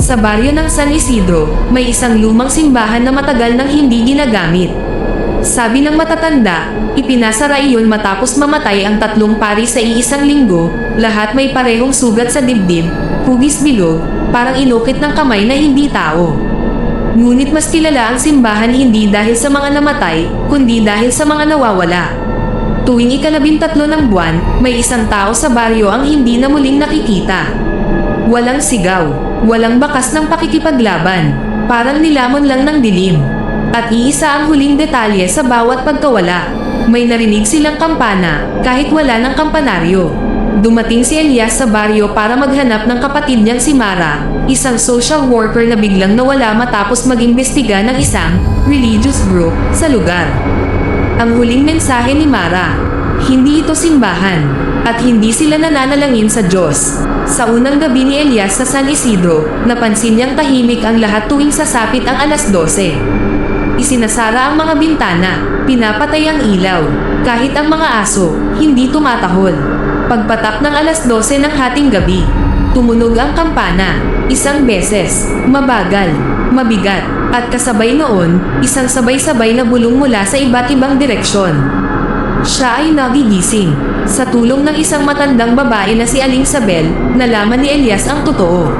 Sa baryo ng San Isidro, may isang lumang simbahan na matagal nang hindi ginagamit. Sabi ng matatanda, ipinasara iyon matapos mamatay ang 3 pari sa iisang linggo, lahat may parehong sugat sa dibdib, hugis bilog, parang inukit ng kamay na hindi tao. Ngunit mas kilala ang simbahan hindi dahil sa mga namatay, kundi dahil sa mga nawawala. Tuwing ika-13 ng buwan, may isang tao sa baryo ang hindi na muling nakikita. Walang sigaw, walang bakas ng pakikipaglaban, parang nilamon lang ng dilim. At iisa ang huling detalye sa bawat pagkawala. May narinig silang kampana, kahit wala ng kampanaryo. Dumating si Elias sa baryo para maghanap ng kapatid niyang si Mara, isang social worker na biglang nawala matapos mag-imbestiga ng isang religious group sa lugar. Ang huling mensahe ni Mara, hindi ito simbahan, at hindi sila nananalangin sa Diyos. Sa unang gabi ni Elias sa San Isidro, napansin niyang tahimik ang lahat tuwing sasapit ang 12:00. Isinasara ang mga bintana, pinapatay ang ilaw, kahit ang mga aso, hindi tumatahol. Pagpatak ng 12:00 ng hating gabi, tumunog ang kampana, isang beses, mabagal, mabigat, at kasabay noon, isang sabay-sabay na bulong mula sa iba't ibang direksyon. Siya ay nagigising. Sa tulong ng isang matandang babae na si Aling Sabel, nalaman ni Elias ang totoo.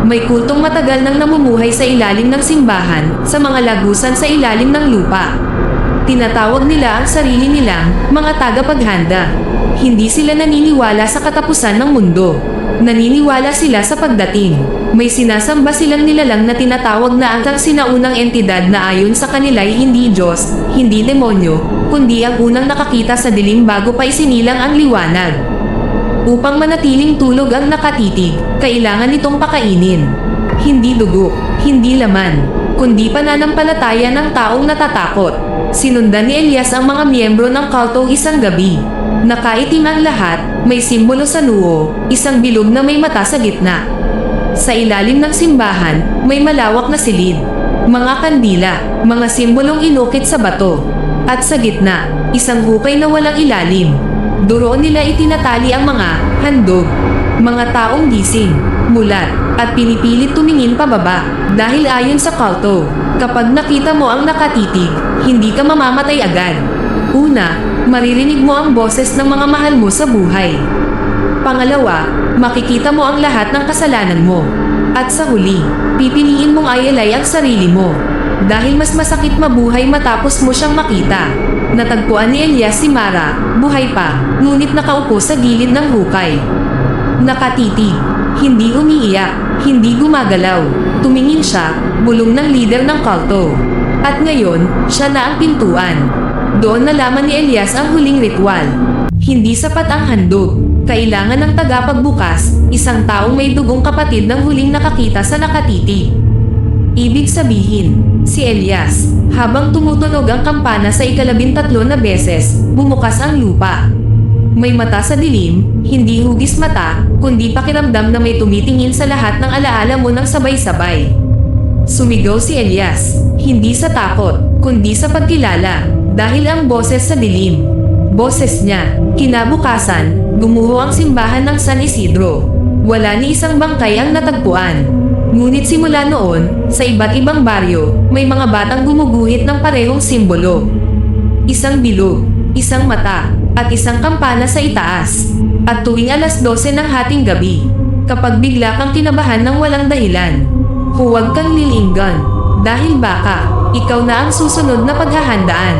May kultong matagal nang namumuhay sa ilalim ng simbahan, sa mga lagusan sa ilalim ng lupa. Tinatawag nila ang sarili nilang mga tagapaghanda. Hindi sila naniniwala sa katapusan ng mundo. Naniniwala sila sa pagdating. May sinasamba silang nilalang na tinatawag na ang sinaunang entidad na ayon sa kanila ay hindi Diyos, hindi demonyo, kundi ang unang nakakita sa dilim bago pa isinilang ang liwanag. Upang manatiling tulog ang nakatitig, kailangan itong pakainin. Hindi dugo, hindi laman, kundi pananampalataya ng taong natatakot. Sinundan ni Elias ang mga miyembro ng kulto isang gabi. Nakaitim ang lahat, may simbolo sa noo, isang bilog na may mata sa gitna. Sa ilalim ng simbahan, may malawak na silid, mga kandila, mga simbolong inukit sa bato. At sa gitna, isang hukay na walang ilalim. Doon nila itinatali ang mga handog, mga taong gising, mulat, at pinipilit tumingin pababa. Dahil ayon sa kulto, kapag nakita mo ang nakatitig, hindi ka mamamatay agad. Una, maririnig mo ang boses ng mga mahal mo sa buhay. Pangalawa, makikita mo ang lahat ng kasalanan mo. At sa huli, pipiliin mong ayalay ang sarili mo. Dahil mas masakit mabuhay matapos mo siyang makita. Natagpuan ni Elias si Mara, buhay pa, ngunit nakaupo sa gilid ng hukay. Nakatitig, hindi umiiyak, hindi gumagalaw. Tumingin siya, bulong ng lider ng kulto. At ngayon, siya na ang pintuan. Doon nalaman ni Elias ang huling ritual. Hindi sapat ang handog. Kailangan ng tagapagbukas, isang taong may dugong kapatid ng huling nakakita sa nakatitig. Ibig sabihin, si Elias, habang tumutunog ang kampana sa ika-13 na beses, bumukas ang lupa. May mata sa dilim, hindi hugis mata, kundi pakiramdam na may tumitingin sa lahat ng alaala mo ng sabay-sabay. Sumigaw si Elias, hindi sa takot, kundi sa pagkilala, dahil ang boses sa dilim. Boses niya, kinabukasan, gumuho ang simbahan ng San Isidro. Wala ni isang bangkay ang natagpuan. Ngunit simula noon, sa iba't ibang baryo, may mga batang gumuguhit ng parehong simbolo. Isang bilog, isang mata, at isang kampana sa itaas. At tuwing 12:00 ng hating gabi, kapag bigla kang kinabahan ng walang dahilan, huwag kang lilinggan. Dahil baka, ikaw na ang susunod na paghahandaan.